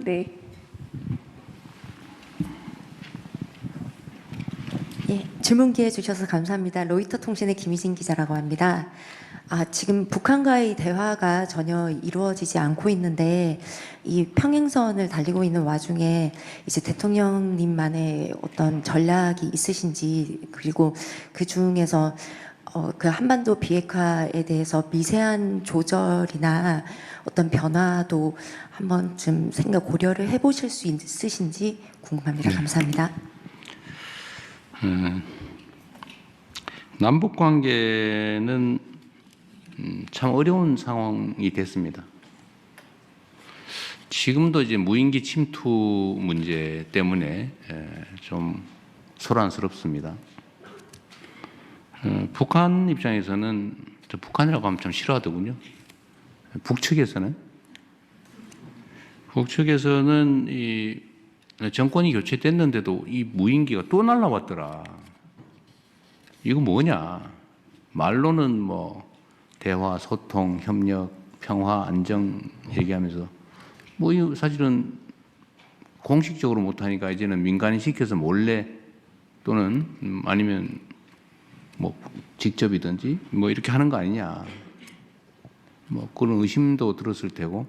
네. 예, 질문 기회 주셔서 감사합니다. 로이터 통신의 김희진 기자라고 합니다. 지금 북한과의 대화가 전혀 이루어지지 않고 있는데 이 평행선을 달리고 있는 와중에 이제 대통령님만의 어떤 전략이 있으신지, 그리고 그 중에서 그 한반도 비핵화에 대해서 미세한 조절이나 어떤 변화도 한 번쯤 고려를 해보실 수 있으신지 궁금합니다. 네. 감사합니다. 남북 관계는 참 어려운 상황이 됐습니다. 지금도 이제 무인기 침투 문제 때문에 좀 소란스럽습니다. 북한 입장에서는, 저 북한이라고 하면 참 싫어하더군요. 북측에서는 이 정권이 교체됐는데도 이 무인기가 또 날라왔더라. 이거 뭐냐? 말로는 뭐 대화, 소통, 협력, 평화, 안정 얘기하면서 뭐 사실은 공식적으로 못하니까 이제는 민간인 시켜서 몰래 또는 아니면 뭐 직접이든지 뭐 이렇게 하는 거 아니냐. 뭐 그런 의심도 들었을 테고,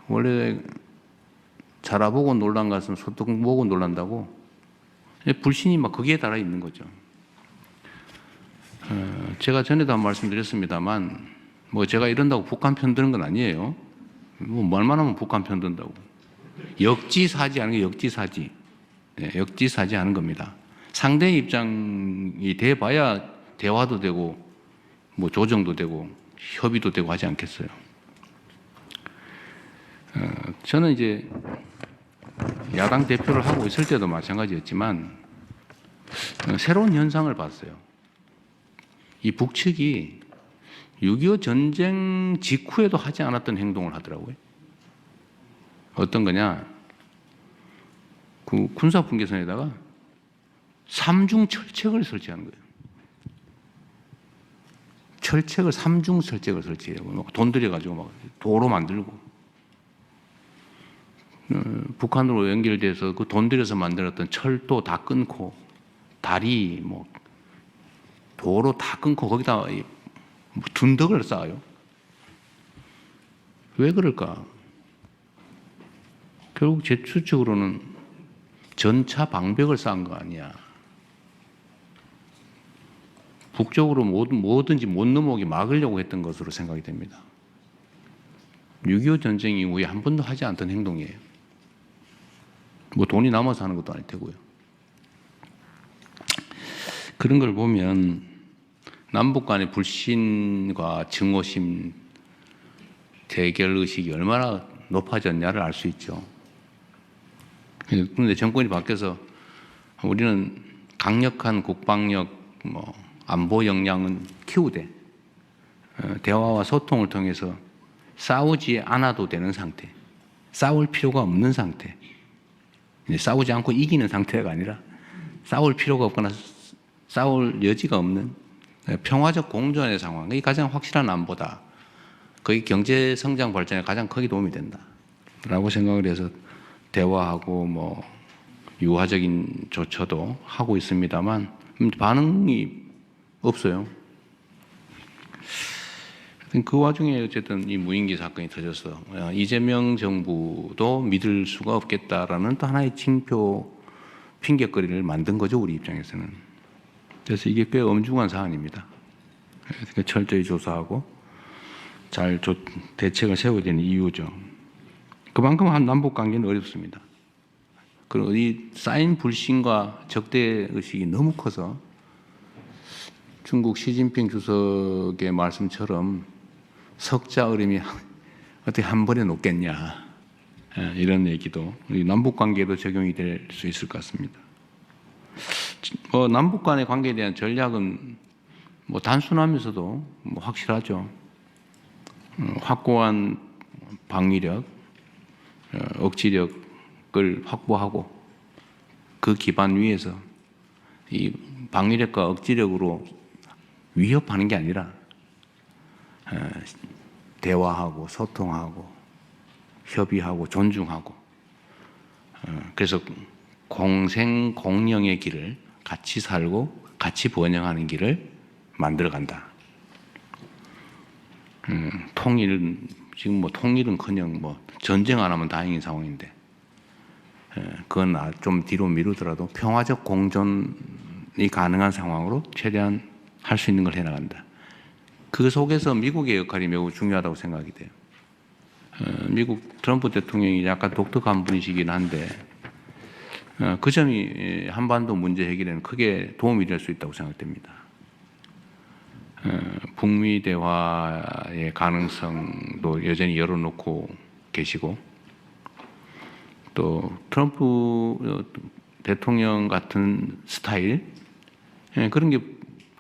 원래 자라보고 놀란 것은 소통 보고 놀란다고 불신이 막 거기에 달아 있는 거죠. 제가 전에도 한 말씀 드렸습니다만, 뭐 제가 이런다고 북한 편 드는 건 아니에요. 뭐 말만 하면 북한 편 든다고. 역지사지 하는 게 역지사지. 네, 역지사지 하는 겁니다. 상대의 입장이 돼봐야 대화도 되고 뭐 조정도 되고 협의도 되고 하지 않겠어요. 저는 이제 야당 대표를 하고 있을 때도 마찬가지였지만 새로운 현상을 봤어요. 이 북측이 6.25 전쟁 직후에도 하지 않았던 행동을 하더라고요. 어떤 거냐? 그 군사 분계선에다가 3중 철책을 설치하는 거예요. 철책을 3중 철책을 설치해요. 돈 들여가지고 막 도로 만들고, 북한으로 연결돼서 그 돈 들여서 만들었던 철도 다 끊고, 다리 뭐 도로 다 끊고 거기다 둔덕을 쌓아요. 왜 그럴까? 결국 제 추측으로는 전차 방벽을 쌓은 거 아니야. 북쪽으로 뭐든지 못 넘어오게 막으려고 했던 것으로 생각이 됩니다. 6.25 전쟁 이후에 한 번도 하지 않던 행동이에요. 뭐 돈이 남아서 하는 것도 아닐 테고요. 그런 걸 보면 남북 간의 불신과 증오심, 대결 의식이 얼마나 높아졌냐를 알 수 있죠. 그런데 정권이 바뀌어서 우리는 강력한 국방력, 뭐 안보 역량은 키우되 대화와 소통을 통해서 싸우지 않아도 되는 상태, 싸울 필요가 없는 상태, 싸우지 않고 이기는 상태가 아니라 싸울 필요가 없거나 싸울 여지가 없는 평화적 공존의 상황, 이게 가장 확실한 안보다. 그게 경제 성장 발전에 가장 크게 도움이 된다라고 생각을 해서 대화하고 뭐 유화적인 조처도 하고 있습니다만 반응이 없어요. 그 와중에 어쨌든 이 무인기 사건이 터져서 이재명 정부도 믿을 수가 없겠다라는 또 하나의 징표, 핑계거리를 만든 거죠, 우리 입장에서는. 그래서 이게 꽤 엄중한 사안입니다. 그래서 철저히 조사하고 잘 대책을 세워야 되는 이유죠. 그만큼 한 남북 관계는 어렵습니다. 그리고 이 쌓인 불신과 적대 의식이 너무 커서 중국 시진핑 주석의 말씀처럼 석자 얼음이 어떻게 한 번에 녹겠냐, 이런 얘기도 우리 남북 관계에도 적용이 될 수 있을 것 같습니다. 남북 간의 관계에 대한 전략은 뭐 단순하면서도 뭐 확실하죠. 확고한 방위력, 억지력을 확보하고 그 기반 위에서 이 방위력과 억지력으로 위협하는 게 아니라 대화하고 소통하고 협의하고 존중하고 그래서 공생공령의 길을 같이 살고 같이 번영하는 길을 만들어간다. 통일은 지금 뭐 통일은커녕 뭐 전쟁 안 하면 다행인 상황인데 그건 좀 뒤로 미루더라도 평화적 공존이 가능한 상황으로 최대한 할 수 있는 걸 해나간다. 그 속에서 미국의 역할이 매우 중요하다고 생각이 돼요. 미국 트럼프 대통령이 약간 독특한 분이시긴 한데 그 점이 한반도 문제 해결에는 크게 도움이 될 수 있다고 생각됩니다. 북미 대화의 가능성도 여전히 열어놓고 계시고 또 트럼프 대통령 같은 스타일 그런 게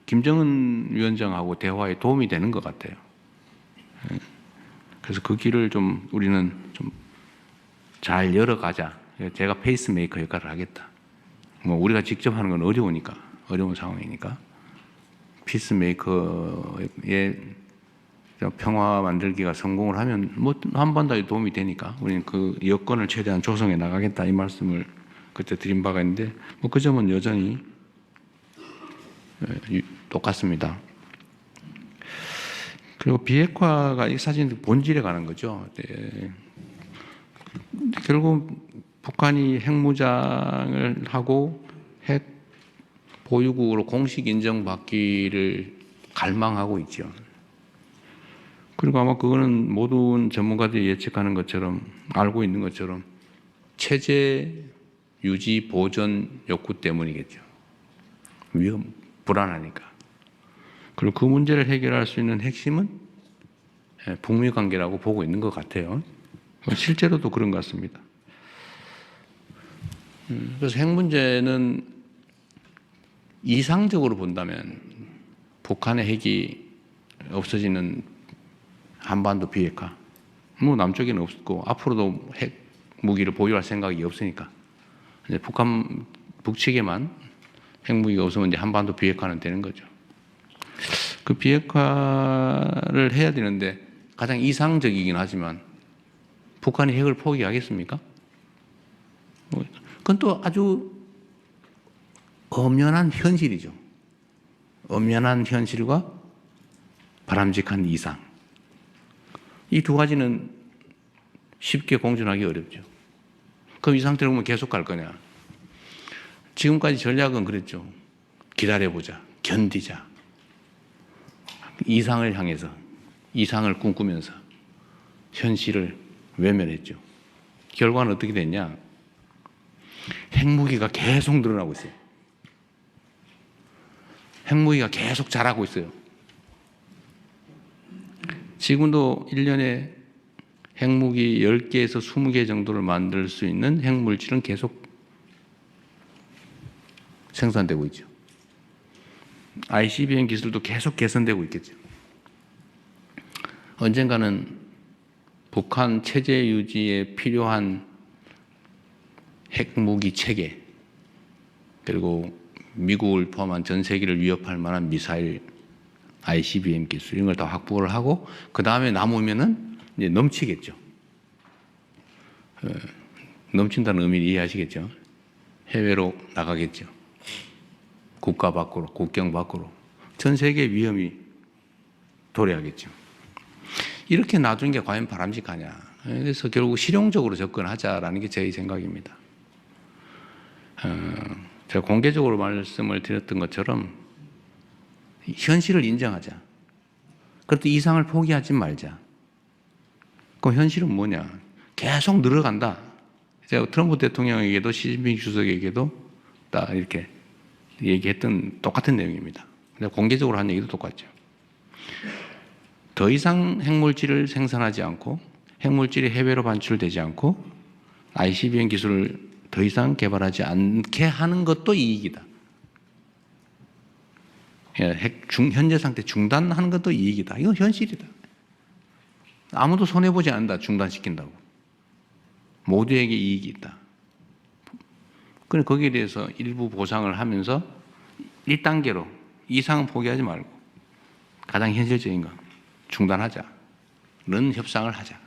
김정은 위원장하고 대화에 도움이 되는 것 같아요. 그래서 그 길을 좀 우리는 좀 잘 열어가자. 제가 페이스메이커 역할을 하겠다. 뭐 우리가 직접 하는 건 어려우니까 어려운 상황이니까 피스메이커의 평화 만들기가 성공을 하면 뭐 한반도에 도움이 되니까 우리는 그 여건을 최대한 조성해 나가겠다 이 말씀을 그때 드린 바가 있는데 뭐 그 점은 여전히 똑같습니다. 그리고 비핵화가 이 사실 본질에 가는 거죠. 네. 결국 북한이 핵무장을 하고 핵 보유국으로 공식 인정받기를 갈망하고 있죠. 그리고 아마 그거는 모든 전문가들이 예측하는 것처럼 알고 있는 것처럼 체제 유지 보존 욕구 때문이겠죠. 위험 불안하니까. 그리고 그 문제를 해결할 수 있는 핵심은 북미 관계라고 보고 있는 것 같아요. 실제로도 그런 것 같습니다. 그래서 핵 문제는 이상적으로 본다면 북한의 핵이 없어지는 한반도 비핵화, 뭐 남쪽에는 없고 앞으로도 핵 무기를 보유할 생각이 없으니까 이제 북측에만 핵무기가 없으면 이제 한반도 비핵화는 되는 거죠. 그 비핵화를 해야 되는데 가장 이상적이긴 하지만 북한이 핵을 포기하겠습니까? 그건 또 아주 엄연한 현실이죠. 엄연한 현실과 바람직한 이상. 이 두 가지는 쉽게 공존하기 어렵죠. 그럼 이 상태로 보면 계속 갈 거냐? 지금까지 전략은 그랬죠. 기다려보자. 견디자. 이상을 향해서, 이상을 꿈꾸면서 현실을 외면했죠. 결과는 어떻게 됐냐? 핵무기가 계속 늘어나고 있어요. 핵무기가 계속 자라고 있어요. 지금도 1년에 핵무기 10개에서 20개 정도를 만들 수 있는 핵물질은 계속 생산되고 있죠. ICBM 기술도 계속 개선되고 있겠죠. 언젠가는 북한 체제 유지에 필요한 핵무기 체계 그리고 미국을 포함한 전 세계를 위협할 만한 미사일 ICBM 기술 이런 걸 다 확보를 하고 그 다음에 남으면은 이제 넘치겠죠. 넘친다는 의미를 이해하시겠죠. 해외로 나가겠죠. 국가 밖으로, 국경 밖으로 전 세계 위험이 도래하겠죠. 이렇게 놔두는 게 과연 바람직하냐. 그래서 결국 실용적으로 접근하자라는 게 제 생각입니다. 제가 공개적으로 말씀을 드렸던 것처럼 현실을 인정하자. 그것도 이상을 포기하지 말자. 그럼 현실은 뭐냐? 계속 늘어간다. 제가 트럼프 대통령에게도 시진핑 주석에게도 딱 이렇게 얘기했던 똑같은 내용입니다. 공개적으로 한 얘기도 똑같죠. 더 이상 핵물질을 생산하지 않고 핵물질이 해외로 반출되지 않고 ICBM 기술을 더 이상 개발하지 않게 하는 것도 이익이다. 현재 상태 중단하는 것도 이익이다. 이건 현실이다. 아무도 손해보지 않는다. 중단시킨다고. 모두에게 이익이 있다. 그런데 거기에 대해서 일부 보상을 하면서 1단계로 이상은 포기하지 말고 가장 현실적인 거 중단하자. 는 협상을 하자.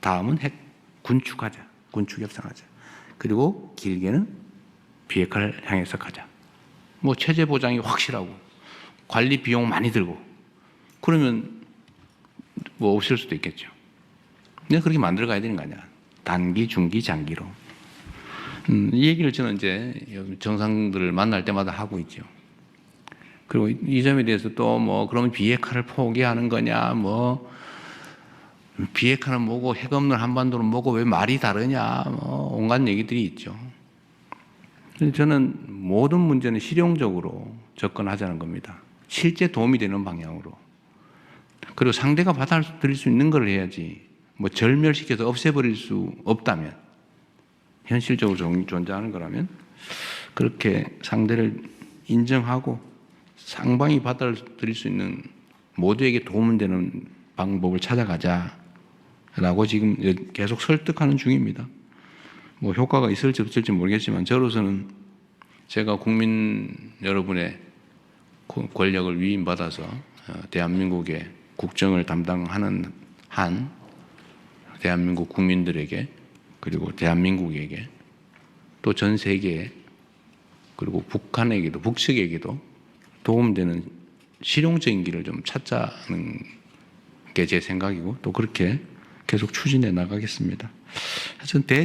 다음은 핵 군축하자. 군축 협상하자. 그리고 길게는 비핵화를 향해서 가자. 뭐 체제 보장이 확실하고 관리 비용 많이 들고 그러면 뭐 없을 수도 있겠죠. 근데 그렇게 만들어 가야 되는 거 아니야. 단기, 중기, 장기로. 이 얘기를 저는 이제 정상들을 만날 때마다 하고 있죠. 그리고 이 점에 대해서 또 뭐 그러면 비핵화를 포기하는 거냐, 뭐 비핵화는 뭐고 핵 없는 한반도는 뭐고 왜 말이 다르냐, 뭐 온갖 얘기들이 있죠. 저는 모든 문제는 실용적으로 접근하자는 겁니다. 실제 도움이 되는 방향으로. 그리고 상대가 받아들일 수 있는 걸 해야지. 뭐 절멸시켜서 없애버릴 수 없다면, 현실적으로 존재하는 거라면 그렇게 상대를 인정하고 상방이 받아들일 수 있는 모두에게 도움되는 방법을 찾아가자라고 지금 계속 설득하는 중입니다. 뭐 효과가 있을지 없을지 모르겠지만 저로서는 제가 국민 여러분의 권력을 위임받아서 대한민국의 국정을 담당하는 한 대한민국 국민들에게 그리고 대한민국에게 또 전 세계에 그리고 북한에게도 북측에게도 도움되는 실용적인 길을 좀 찾자는 게 제 생각이고 또 그렇게 계속 추진해 나가겠습니다. 하여튼